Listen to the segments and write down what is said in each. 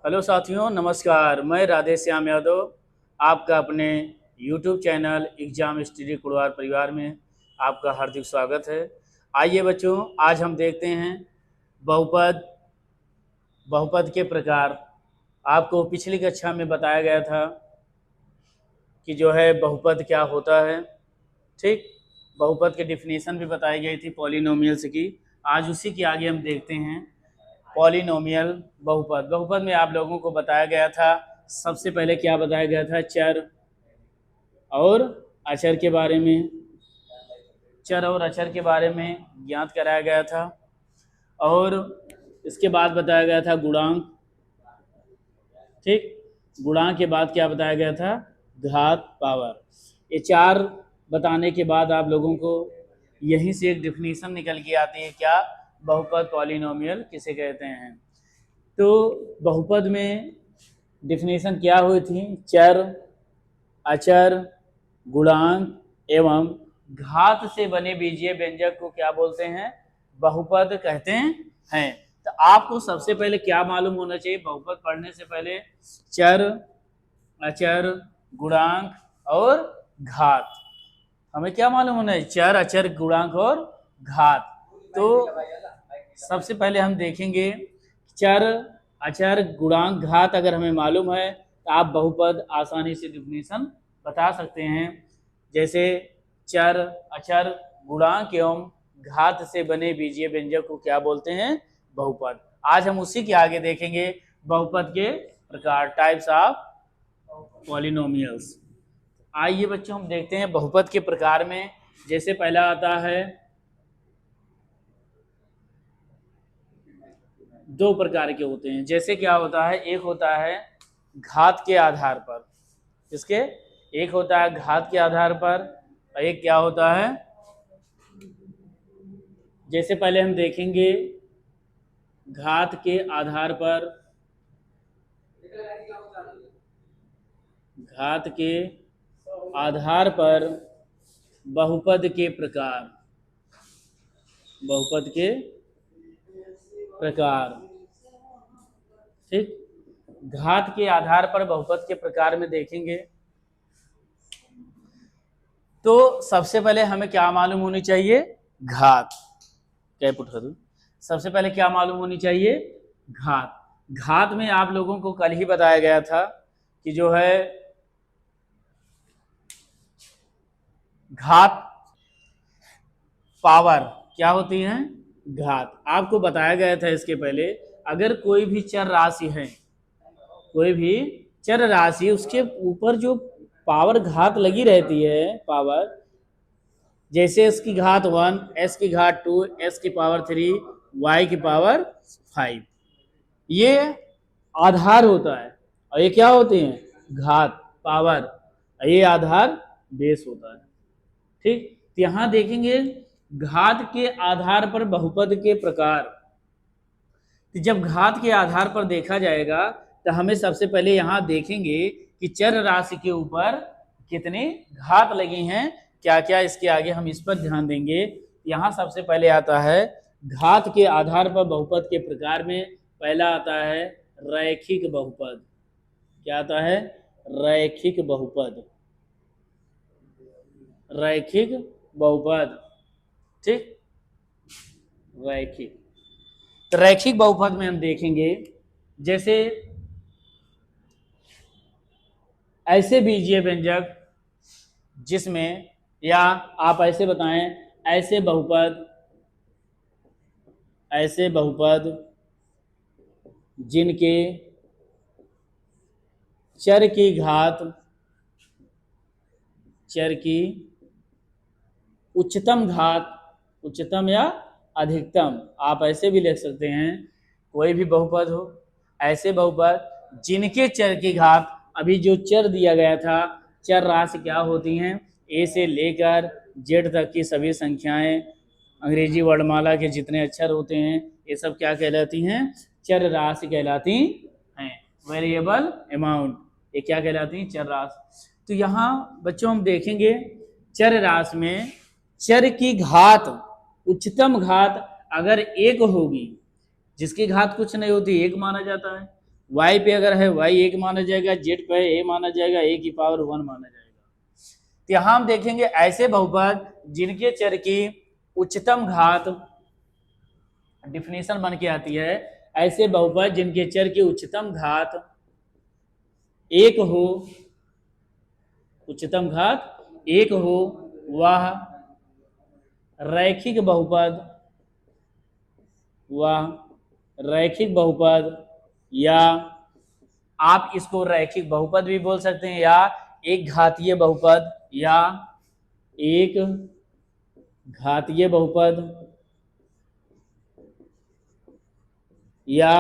Hello साथियों, नमस्कार। मैं राधे श्याम यादव आपका अपने YouTube channel exam study Kurwar परिवार में आपका हार्दिक स्वागत है। आइए बच्चों, आज हम देखते हैं बहुपद बहुपद के प्रकार। आपको पिछली कक्षा में बताया गया था कि जो है बहुपद क्या होता है। ठीक, बहुपद की डिफिनीशन भी बताई गई थी पॉलिनोमियल्स की। आज उसी के आगे हम देखते हैं पॉलिनोमियल बहुपद। बहुपद में आप लोगों को बताया गया था, सबसे पहले क्या बताया गया था, चर और अचर के बारे में। चर और अचर के बारे में ज्ञात कराया गया था और इसके बाद बताया गया था गुणांक। ठीक, गुणांक के बाद क्या बताया गया था, घात, पावर। ये चार बताने के बाद आप लोगों को यहीं से एक डिफिनीशन निकल के आती है, क्या बहुपद पॉलिनोमियल किसे कहते हैं। तो बहुपद में डिफिनीशन क्या हुई थी, चर, अचर, गुणांक एवं घात से बने बीजीय व्यंजक को क्या बोलते हैं, बहुपद कहते हैं। तो आपको सबसे पहले क्या मालूम होना चाहिए बहुपद पढ़ने से पहले, चर, अचर, गुणांक और घात। हमें क्या मालूम होना है, चर, अचर, गुणांक और घात। तो सबसे पहले हम देखेंगे चर, अचर, गुणांक, घात अगर हमें मालूम है तो आप बहुपद आसानी से डिफिनीशन बता सकते हैं। जैसे चर, अचर, गुणांक एवं घात से बने बीजीय व्यंजक को क्या बोलते हैं, बहुपद। आज हम उसी के आगे देखेंगे बहुपद के प्रकार, टाइप्स ऑफ पॉलिनोमियल्स। आइए बच्चों, हम देखते हैं बहुपद के प्रकार में। जैसे पहला आता है, दो प्रकार के होते हैं। जैसे क्या होता है, एक होता है घात के आधार पर, इसके एक होता है घात के आधार पर और एक क्या होता है, जैसे पहले हम देखेंगे घात के आधार पर, घात के आधार पर बहुपद के प्रकार, बहुपद के प्रकार। ठीक, घात के आधार पर बहुपद के प्रकार में देखेंगे तो सबसे पहले हमें क्या मालूम होनी चाहिए, घात। क्या पुट कर दूं, सबसे पहले क्या मालूम होनी चाहिए, घात। घात में आप लोगों को कल ही बताया गया था कि जो है घात, पावर क्या होती है, घात। आपको बताया गया था इसके पहले, अगर कोई भी चर राशि है, कोई भी चर राशि, उसके ऊपर जो पावर घात लगी रहती है, पावर, जैसे एस की घात 1, एस की घात 2, एस की पावर 3, वाई की पावर 5, ये आधार होता है और ये क्या होते हैं, घात, पावर। ये आधार बेस होता है। ठीक, तो यहां देखेंगे घात के आधार पर बहुपद के प्रकार। तो जब घात के आधार पर देखा जाएगा तो हमें सबसे पहले यहां देखेंगे कि चर राशि के ऊपर कितने घात लगी हैं, क्या क्या, इसके आगे हम इस पर ध्यान देंगे। यहां सबसे पहले आता है घात के आधार पर बहुपद के प्रकार में पहला आता है रैखिक बहुपद। क्या आता है, रैखिक बहुपद, रैखिक बहुपद। ठीक, रैखिक, तो रैखिक बहुपद में हम देखेंगे जैसे ऐसे बीजीय व्यंजक जिसमें, या आप ऐसे बताएं, ऐसे बहुपद, ऐसे बहुपद जिनके चर की घात, चर की उच्चतम घात, उच्चतम या अधिकतम, आप ऐसे भी लिख सकते हैं, कोई भी बहुपद हो, ऐसे बहुपद जिनके चर की घात, अभी जो चर दिया गया था, चर राशि क्या होती हैं, ए से लेकर जेड तक की सभी संख्याएं, अंग्रेजी वर्णमाला के जितने अक्षर होते हैं, ये सब क्या कहलाती हैं, चर राशि कहलाती हैं। वेरिएबल अमाउंट, ये क्या कहलाती हैं, चर राशि। तो यहाँ बच्चों हम देखेंगे चर राशि में चर की घात, उच्चतम घात अगर एक होगी, जिसकी घात कुछ नहीं होती एक माना जाता है, y पे अगर है y 1 माना जाएगा, z पे a माना जाएगा, a की पावर 1 माना जाएगा। तो यहां हम देखेंगे ऐसे बहुपद जिनके चर की उच्चतम घात, डिफिनेशन बन के आती है, ऐसे बहुपद जिनके चर की उच्चतम घात 1 हो, उच्चतम घात 1 हो, वह रैखिक बहुपद, वह रैखिक बहुपद, या आप इसको रैखिक बहुपद भी बोल सकते हैं, या एक घातीय बहुपद, या एक घातीय बहुपद, या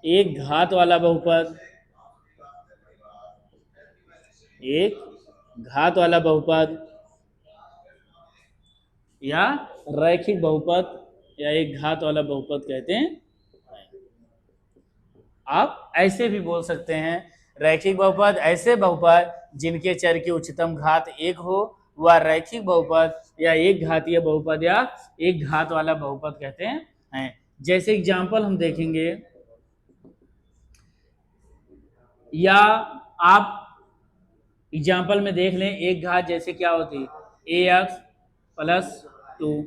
एक घात वाला बहुपद, एक घात वाला बहुपद, या रैखिक बहुपद, या एक घात वाला बहुपद कहते हैं। आप ऐसे भी बोल सकते हैं, रैखिक बहुपद ऐसे बहुपद जिनके चर की उच्चतम घात 1 हो, वह रैखिक बहुपद या एक घातीय बहुपद या एक घात वाला बहुपद कहते हैं। जैसे एग्जांपल हम देखेंगे, या आप एग्जाम्पल में देख लें, एक घात जैसे क्या होती है, ए एक्स प्लस 2,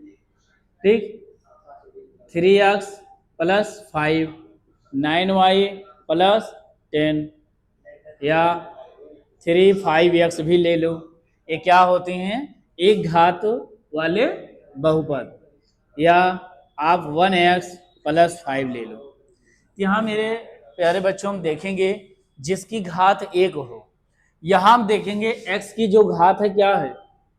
ठीक, 3x प्लस 5, 9y प्लस 10, या 3 5x भी ले लो। ये क्या होते हैं, एक घात वाले बहुपद। या आप 1x प्लस 5 ले लो। यहाँ मेरे प्यारे बच्चों हम देखेंगे जिसकी घात 1 हो, यहाँ हम देखेंगे x की जो घात है क्या है,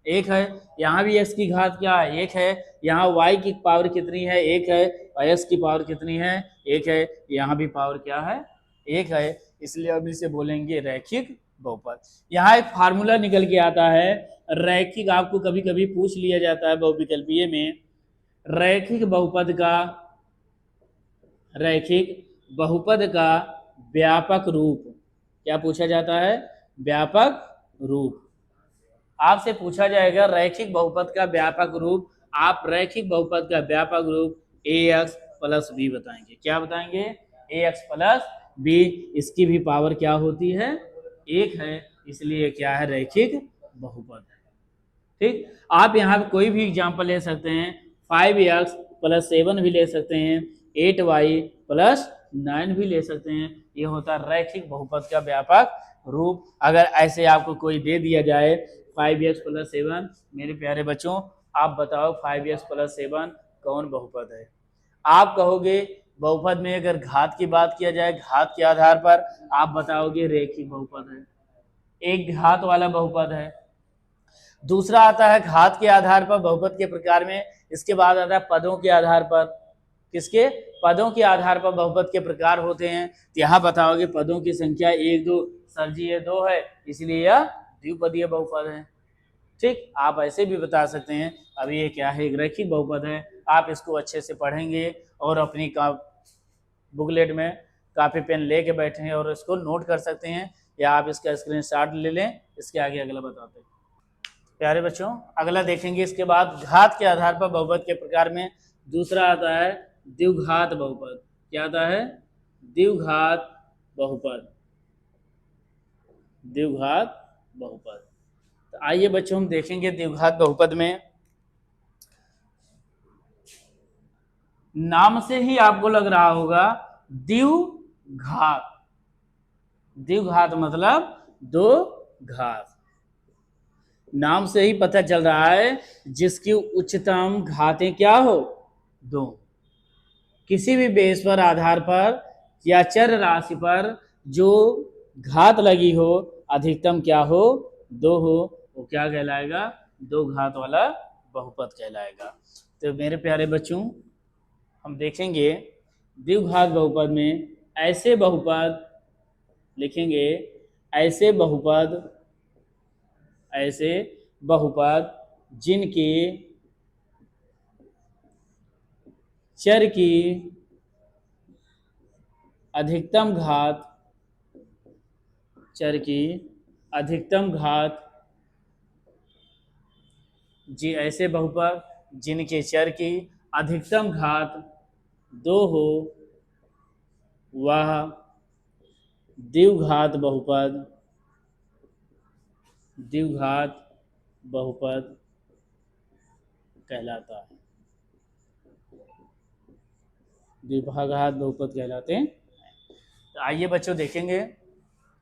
1 है। यहाँ भी x की घात क्या है, 1 है। यहाँ y की पावर कितनी है, 1 है। और x की पावर कितनी है, 1 है। यहाँ भी पावर क्या है, 1 है। इसलिए अब इसे बोलेंगे रैखिक बहुपद। यहाँ एक फार्मूला निकल के आता है रैखिक, आपको कभी कभी पूछ लिया जाता है बहुविकल्पीय में, रैखिक बहुपद का, रैखिक बहुपद का व्यापक रूप। क्या पूछा जाता है, व्यापक रूप। आपसे पूछा जाएगा रैखिक बहुपद का व्यापक रूप, आप रैखिक बहुपद का व्यापक रूप ax प्लस बी बताएंगे। क्या बताएंगे, ax प्लस बी। इसकी भी पावर क्या होती है, 1 है, इसलिए क्या है, रैखिक बहुपद है। ठीक, आप यहाँ पे कोई भी एग्जाम्पल ले सकते हैं, 5x प्लस 7 भी ले सकते हैं, 8y प्लस 9 भी ले सकते हैं। ये होता है रैखिक बहुपद का व्यापक रूप। अगर ऐसे आपको कोई दे दिया जाए 5x प्लस 7, मेरे प्यारे बच्चों आप बताओ 5x प्लस 7 कौन बहुपद है। आप कहोगे बहुपद में अगर घात की बात किया जाए, घात के आधार पर आप बताओगे रैखिक बहुपद है, एक घात वाला बहुपद है। दूसरा आता है घात के आधार पर बहुपद के प्रकार में, इसके बाद आता है पदों के आधार पर। किसके, पदों के आधार पर बहुपद के प्रकार होते हैं। तो यहाँ बताओगे पदों की संख्या 1 2, सर जी ये 2 है, इसलिए यह द्विपदीय बहुपद है। ठीक, आप ऐसे भी बता सकते हैं। अभी ये क्या है, एक रैखिक बहुपद है। आप इसको अच्छे से पढ़ेंगे और अपनी बुकलेट में कापी पेन लेके बैठे हैं और इसको नोट कर सकते हैं, या आप इसका स्क्रीनशॉट ले लें। इसके आगे अगला बताते हैं प्यारे बच्चों। अगला देखेंगे इसके बाद घात के आधार पर बहुपद के प्रकार में दूसरा आता है द्विघात बहुपद। क्या आता है, द्विघात बहुपद, द्विघात बहुपद। तो आइए बच्चों हम देखेंगे द्विघात बहुपद में, नाम से ही आपको लग रहा होगा द्विघात, द्विघात मतलब 2 घात। नाम से ही पता चल रहा है जिसकी उच्चतम घातें क्या हो, 2। किसी भी बेस पर, आधार पर या चर राशि पर जो घात लगी हो, अधिकतम क्या हो, 2 हो, वो क्या कहलाएगा, 2 घात वाला बहुपद कहलाएगा। तो मेरे प्यारे बच्चों हम देखेंगे द्विघात बहुपद में ऐसे बहुपद लिखेंगे, ऐसे बहुपद, ऐसे बहुपद जिनके चर की अधिकतम घात, चर की अधिकतम घात, जी ऐसे बहुपद जिनके चर की अधिकतम घात दो हो वह द्विघात बहुपद, द्विघात बहुपद कहलाता है, द्विघात बहुपद कहलाते हैं। तो आइए बच्चों देखेंगे,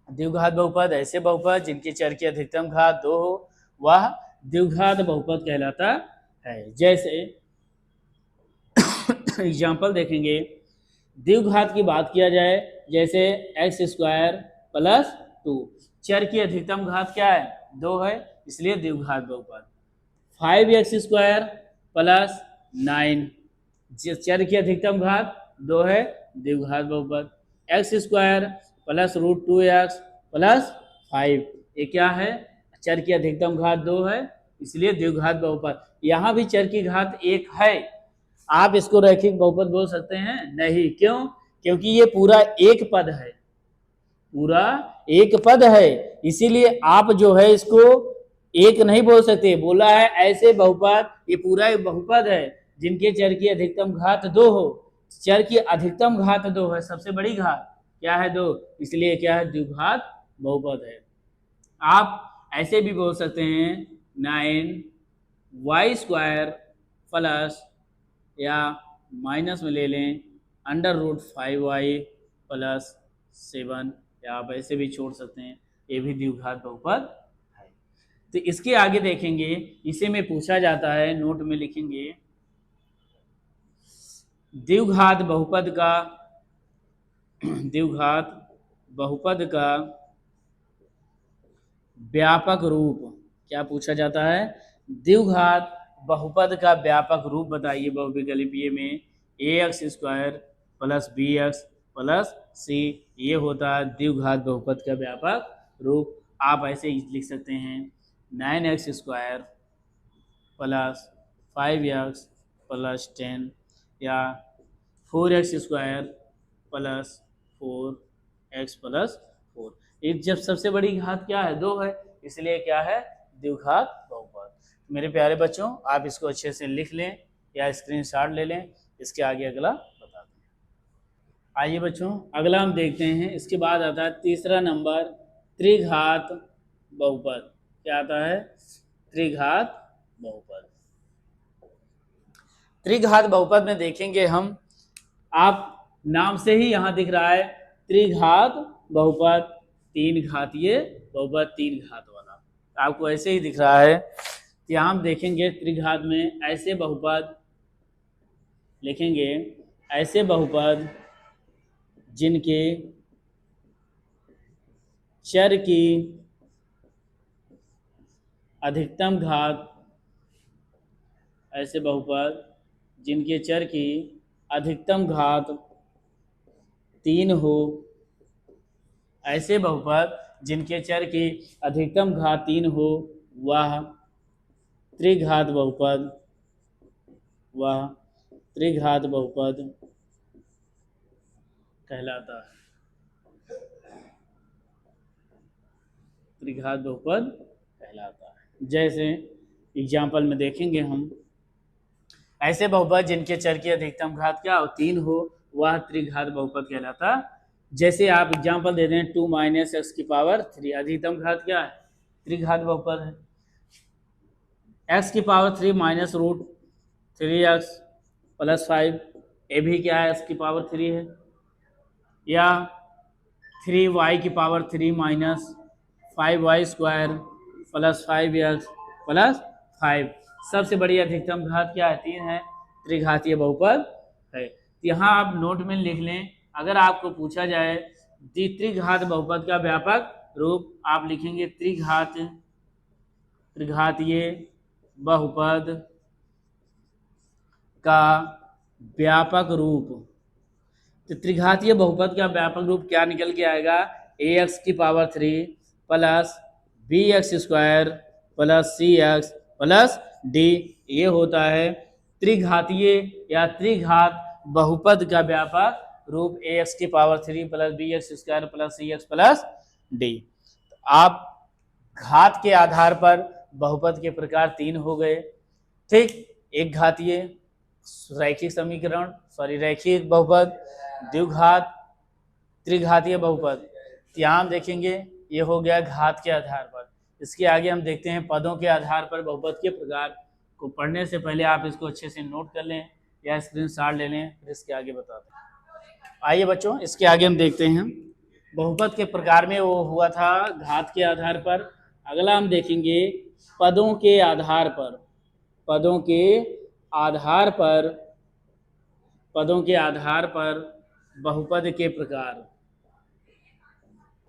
द्विघात बहुपद ऐसे बहुपद जिनके चर की अधिकतम घात दो हो वह द्विघात बहुपद कहलाता है। जैसे एग्जाम्पल देखेंगे, द्विघात की बात किया जाए जैसे एक्स स्क्वायर प्लस टू, चर की अधिकतम घात क्या है, दो है, इसलिए द्विघात बहुपद। 5x² प्लस 9, चर की अधिकतम घात दो है, द्विघात बहुपद। x² प्लस √2x प्लस 5, ये क्या है, चर की अधिकतम घात दो है, इसलिए द्विघात बहुपद। यहाँ भी चर की घात एक है, आप इसको रैखिक बहुपद बोल सकते हैं नहीं, क्यों, क्योंकि ये पूरा एक पद है, पूरा एक पद है, इसीलिए आप जो है इसको एक नहीं बोल सकते। बोला है ऐसे बहुपद, ये पूरा एक बहुपद है जिनके चर की अधिकतम घात दो हो, चर की अधिकतम घात दो है, सबसे बड़ी घात क्या है, दो, इसलिए क्या है, द्विघात बहुपद है। आप ऐसे भी बोल सकते हैं 9y² प्लस, या माइनस में ले लें √5y प्लस 7, या आप ऐसे भी छोड़ सकते हैं, ये भी द्विघात बहुपद है। तो इसके आगे देखेंगे, इसे में पूछा जाता है, नोट में लिखेंगे, द्विघात बहुपद का, द्विघात बहुपद का व्यापक रूप, क्या पूछा जाता है, द्विघात बहुपद का व्यापक रूप बताइए बहुविकल्पीय में। ax² plus bx plus c, ये होता है द्विघात बहुपद का व्यापक रूप। आप ऐसे ही लिख सकते हैं 9x² प्लस 5x प्लस 10, या 4x² प्लस 4x प्लस 4, एक जब सबसे बड़ी घात क्या है, दो है, इसलिए क्या है, द्विघात बहुपद। मेरे प्यारे बच्चों, आप इसको अच्छे से लिख लें या स्क्रीनशॉट ले लें। इसके आगे अगला बताते हैं। आइए बच्चों अगला हम देखते हैं, इसके बाद आता है तीसरा नंबर, त्रिघात बहुपद। क्या आता है, त्रिघात बहुपद। त्रिघात बहुपद में देखेंगे हम, आप नाम से ही यहाँ दिख रहा है त्रिघात बहुपद, तीन घातीय बहुपद, तीन घात वाला, आपको ऐसे ही दिख रहा है। यहाँ हम देखेंगे त्रिघात में ऐसे बहुपद लिखेंगे, ऐसे बहुपद जिनके चर की अधिकतम घात, ऐसे बहुपद जिनके चर की अधिकतम घात 3 हो, ऐसे बहुपद जिनके चर की अधिकतम घात 3 हो वह त्रिघात बहुपद, वह त्रिघात बहुपद कहलाता है, त्रिघात बहुपद कहलाता है। जैसे एग्जाम्पल में देखेंगे हम, ऐसे बहुपद जिनके चर की अधिकतम घात क्या हो, 3 हो, वह त्रिघात बहुपद कहलाता। जैसे आप एग्जाम्पल दे दें 2 - x⁻3, अधिकतम घात क्या है, त्रिघात बहुपद है। x⁻3 माइनस √3x प्लस 5, ये भी क्या है, x⁻3 है। या 3y⁻3 minus 5y² plus 5x plus 5, सबसे बड़ी अधिकतम घात क्या है, 3 है, त्रिघातीय बहुपद है। यहाँ आप नोट में लिख लें, अगर आपको पूछा जाए त्रिघात बहुपद का व्यापक रूप, आप लिखेंगे त्रिघातीय बहुपद का व्यापक रूप। तो त्रिघातीय बहुपद का व्यापक रूप क्या निकल के आएगा, ax⁻3 plus bx² plus cx plus d, ये होता है त्रिघातीय या त्रिघात बहुपद का व्यापक रूप ax⁻3 plus bx² plus cx plus d। आप घात के आधार पर बहुपद के प्रकार 3 हो गए, ठीक, एक घातीय, रैखिक समीकरण, सॉरी रैखिक बहुपद, द्विघात, त्रिघातीय बहुपद। यहाँ हम देखेंगे ये हो गया घात के आधार पर। इसके आगे हम देखते हैं पदों के आधार पर बहुपद के प्रकार को। पढ़ने से पहले आप इसको अच्छे से नोट कर लें या स्क्रीनशॉट ले लें, फिर इसके आगे बताते हैं। आइए बच्चों, इसके आगे हम देखते हैं बहुपद के प्रकार में वो हुआ था घात के आधार पर। अगला हम देखेंगे पदों के आधार पर। पदों के आधार पर, पदों के आधार पर बहुपद के प्रकार।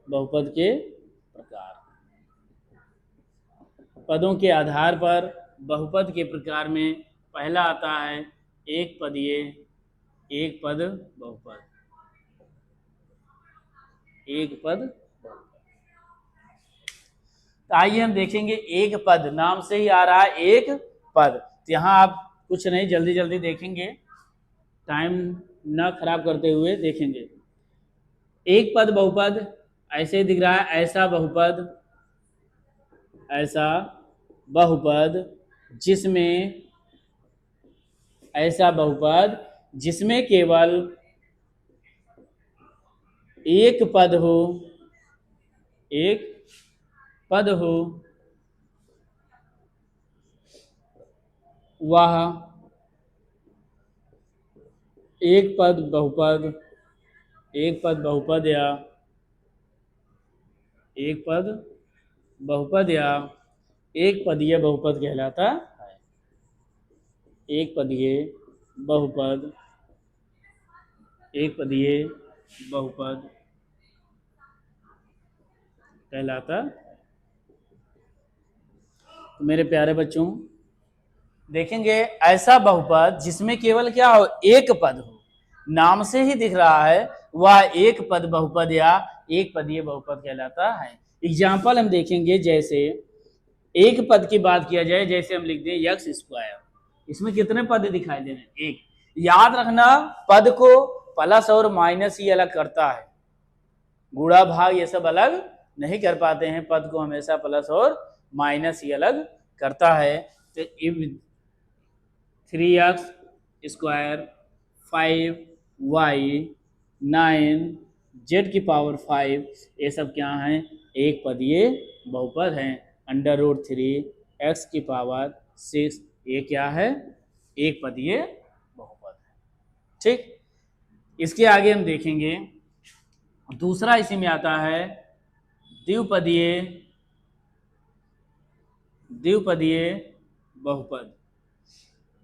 बहुपद के प्रकार, पदों के आधार पर बहुपद के प्रकार में पहला आता है एक पदीय एक पद बहुपद। एक पद बहुपद। तो आइए हम देखेंगे एक पद, नाम से ही आ रहा है एक पद। तो यहाँ आप कुछ नहीं, जल्दी जल्दी देखेंगे, टाइम ना खराब करते हुए देखेंगे। एक पद बहुपद ऐसे दिख रहा है, ऐसा बहुपद, ऐसा बहुपद जिसमें, ऐसा बहुपद जिसमें केवल एक पद हो, एक पद हो, वह एक पद बहुपद, एक पद बहुपद या एक पद बहुपद या एक पदीय बहुपद कहलाता है। एक पदीय बहुपद, एक पदीय बहुपद कहलाता। तो मेरे प्यारे बच्चों देखेंगे ऐसा बहुपद जिसमें केवल क्या हो, एक पद हो, नाम से ही दिख रहा है, वह एक पद बहुपद या एक पदीय बहुपद कहलाता है। एग्जाम्पल हम देखेंगे, जैसे एक पद की बात किया जाए, जैसे हम लिख दें एक्स स्क्वायर। इसमें कितने पद दिखाई दे रहे हैं? एक। याद रखना पद को प्लस और माइनस ही अलग करता है, गुणा भाग ये सब अलग नहीं कर पाते हैं, पद को हमेशा प्लस और माइनस ही अलग करता है। तो 3x स्क्वायर 5y 9 z की पावर 5, ये सब क्या हैं? एक पदीय बहुपद हैं। √3 x की पावर 6, ये क्या है? एक पदीय बहुपद है। ठीक, इसके आगे हम देखेंगे दूसरा इसी में आता है द्विपदीय, द्विपदीय बहुपद।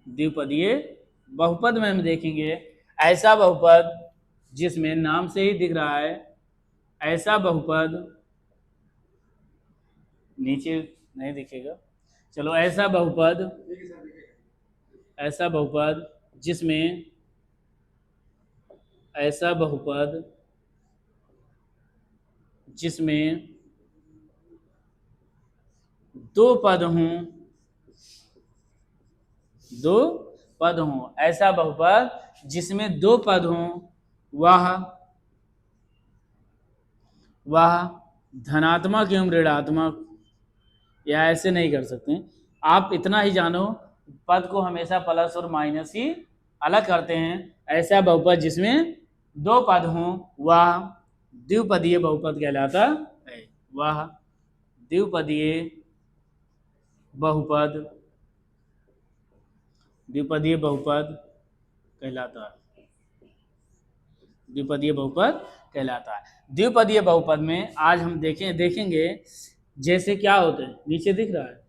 द्विपदीय बहुपद में हम देखेंगे ऐसा बहुपद जिसमें नाम से ही दिख रहा है, ऐसा बहुपद, नीचे नहीं दिखेगा, चलो, ऐसा बहुपद, ऐसा बहुपद जिसमें, ऐसा बहुपद जिसमें दो पद हों, दो पद हों, ऐसा बहुपद जिसमें दो पद हों, वह धनात्मक एवं ऋणात्मक, या ऐसे नहीं कर सकते, आप इतना ही जानो पद को हमेशा प्लस और माइनस ही अलग करते हैं। ऐसा बहुपद जिसमें दो पद हों वह द्विपदीय बहुपद कहलाता है। वह द्विपदीय बहुपद, द्विपदीय बहुपद कहलाता है। द्विपदीय बहुपद कहलाता है। द्विपदीय बहुपद में आज हम देखेंगे जैसे क्या होते हैं, नीचे दिख रहा है,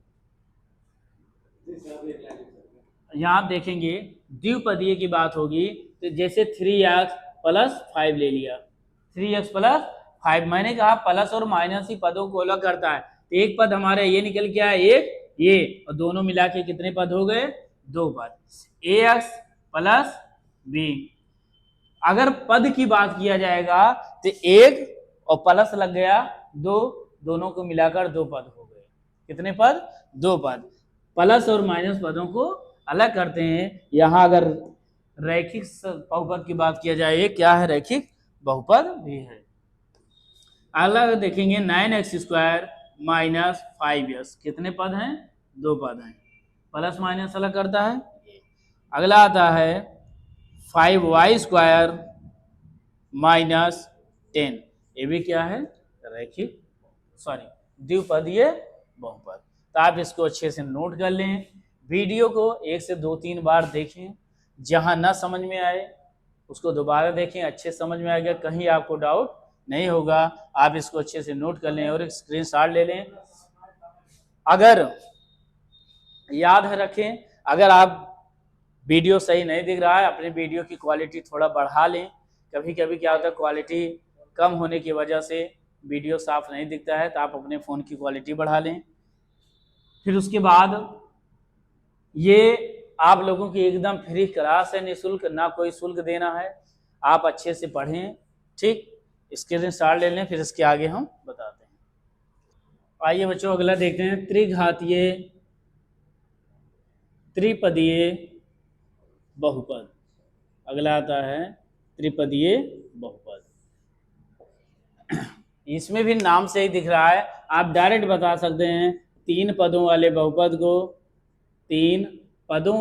यहाँ आप देखेंगे द्विपदीय की बात होगी तो जैसे 3x + 5 ले लिया, 3x + 5, मैंने कहा प्लस और माइनस ही पदों को अलग करता है। तो एक पद हमारे ये निकल के आया, एक ये, और दोनों मिला के कितने पद हो गए? दो पद। ax + b, अगर पद की बात किया जाएगा तो एक और प्लस लग गया दो, दोनों को मिलाकर दो पद हो गए। कितने पद? दो पद। प्लस और माइनस पदों को अलग करते हैं। यहाँ अगर रैखिक बहुपद की बात किया जाए, क्या है? रैखिक बहुपद भी है। अगला देखेंगे 9x² - 5s, कितने पद हैं? दो पद हैं। प्लस माइनस अलग करता है। अगला आता है 5y² -10। ये भी क्या है? रैखिक द्विपदीय बहुपद। तो आप इसको अच्छे से नोट कर लें, वीडियो को 1 से 2-3 बार देखें, जहां ना समझ में आए उसको दोबारा देखें, अच्छे समझ में आएगा, कहीं आपको डाउट नहीं होगा। आप इसको अच्छे से नोट कर लें और एक स्क्रीनशॉट ले लें। अगर याद है रखें, अगर आप वीडियो सही नहीं दिख रहा है, अपने वीडियो की क्वालिटी थोड़ा बढ़ा लें। कभी कभी क्या होता है, क्वालिटी कम होने की वजह से वीडियो साफ नहीं दिखता है, तो आप अपने फ़ोन की क्वालिटी बढ़ा लें। फिर उसके बाद ये आप लोगों की एकदम फ्री क्लास है, निःशुल्क, ना कोई शुल्क देना है। आप अच्छे से पढ़ें, ठीक। स्क्रीनशॉट ले लें, फिर इसके आगे हम बताते हैं। आइए बच्चों अगला देखते हैं, त्रिघातीय त्रिपदीय बहुपद। अगला आता है त्रिपदीय बहुपद। इसमें भी नाम से ही दिख रहा है, आप डायरेक्ट बता सकते हैं 3 पदों वाले बहुपद को, 3 पदों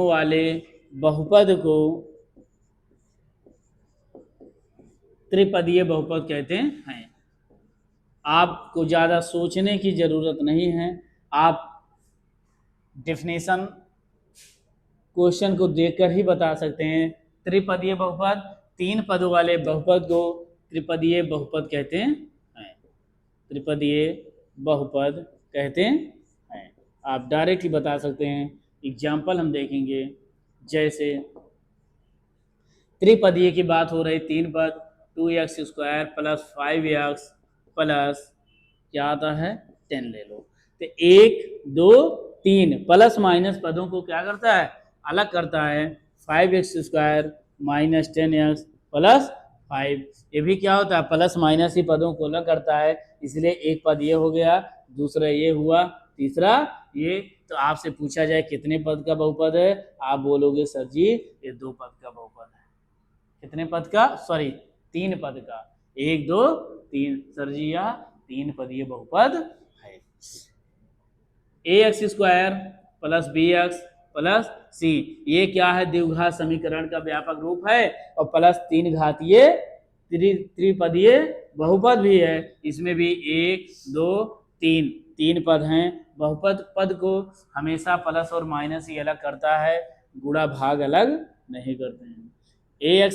वाले बहुपद को त्रिपदीय बहुपद कहते हैं। आपको ज़्यादा सोचने की ज़रूरत नहीं है, आप डेफिनेशन क्वेश्चन को देखकर ही बता सकते हैं। त्रिपदीय बहुपद, 3 पदों वाले बहुपद को त्रिपदीय बहुपद कहते हैं, त्रिपदीय बहुपद कहते हैं। आप डायरेक्टली बता सकते हैं। एग्जाम्पल हम देखेंगे, जैसे त्रिपदीय की बात हो रही, 3 पद, 2x² + 5x प्लस क्या आता है 10 ले लो। तो 1 2 3 प्लस माइनस पदों को क्या करता है, अलग करता है। 5x² - 10x + 5, ये भी क्या होता है, प्लस माइनस ही पदों को अलग करता है। इसलिए एक पद ये हो गया, दूसरा ये हुआ, तीसरा ये। तो आपसे पूछा जाए कितने पद का बहुपद है, आप बोलोगे सर जी ये 2 पद का बहुपद है। कितने पद का, सॉरी 3 पद का, 1 2 3, सर जी यह 3 पदीय बहुपद है। ax² + bx + c, ये क्या है, द्विघात समीकरण का व्यापक रूप है, और प्लस 3 घातीय त्रिपदीय बहुपद भी है। इसमें भी 1 2 3 पद हैं। बहुपद पद को हमेशा प्लस और माइनस ही अलग करता है, गुणा भाग अलग नहीं करते हैं। ax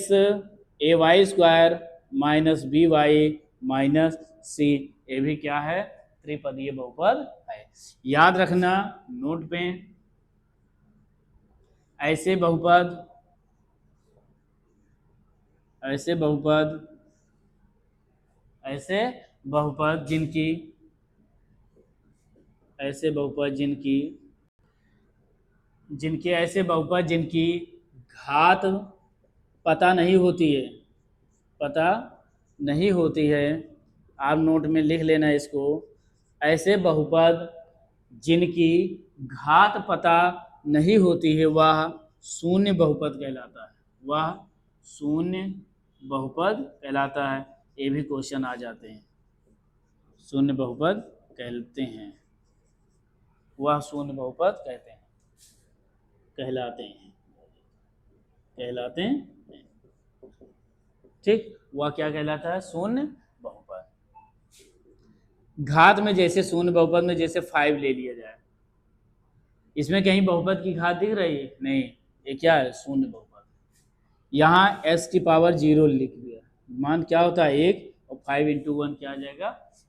ay² - by - c, ये भी क्या है, त्रिपदीय बहुपद है। याद रखना नोट पे, ऐसे बहुपद जिनकी घात पता नहीं होती है, आप नोट में लिख लेना इसको। ऐसे बहुपद जिनकी घात पता नहीं होती है, वह शून्य बहुपद कहलाता है। ये भी क्वेश्चन आ जाते हैं, शून्य बहुपद कहलाते हैं, वह शून्य बहुपद कहलाते हैं, ठीक। वह क्या कहलाता है, शून्य बहुपद। घात में जैसे शून्य बहुपद में जैसे 5 ले लिया जाए, इसमें कहीं बहुपद की घात दिख रही है, नहीं, ये क्या है, शून्य बहुपद। यहाँ x⁻0 लिख दिया, मान क्या होता है 1, और 5 × 1 क्या आ जाएगा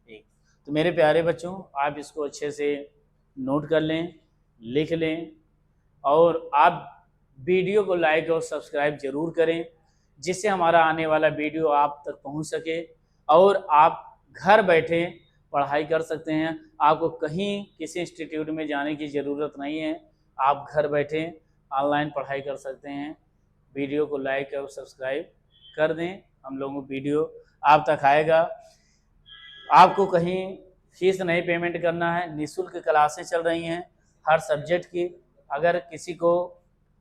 1। तो मेरे प्यारे बच्चों, आप इसको अच्छे से नोट कर लें, लिख लें, और आप वीडियो को लाइक और सब्सक्राइब जरूर करें, जिससे हमारा आने वाला वीडियो आप तक पहुंच सके, और आप घर बैठे पढ़ाई कर सकते हैं। आपको कहीं किसी इंस्टीट्यूट में जाने की ज़रूरत नहीं है, आप घर बैठे ऑनलाइन पढ़ाई कर सकते हैं। वीडियो को लाइक और सब्सक्राइब कर दें, हम लोगों को वीडियो आप तक आएगा। आपको कहीं फीस नहीं पेमेंट करना है, निःशुल्क क्लासें चल रही हैं हर सब्जेक्ट की। अगर किसी को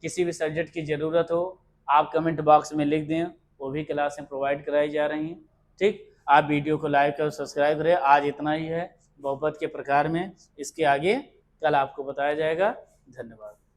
किसी भी सब्जेक्ट की ज़रूरत हो, आप कमेंट बॉक्स में लिख दें, वो भी क्लासें प्रोवाइड कराई जा रही हैं, ठीक। आप वीडियो को लाइक और सब्सक्राइब करें। आज इतना ही है बहुपद के प्रकार में, इसके आगे कल आपको बताया जाएगा। धन्यवाद।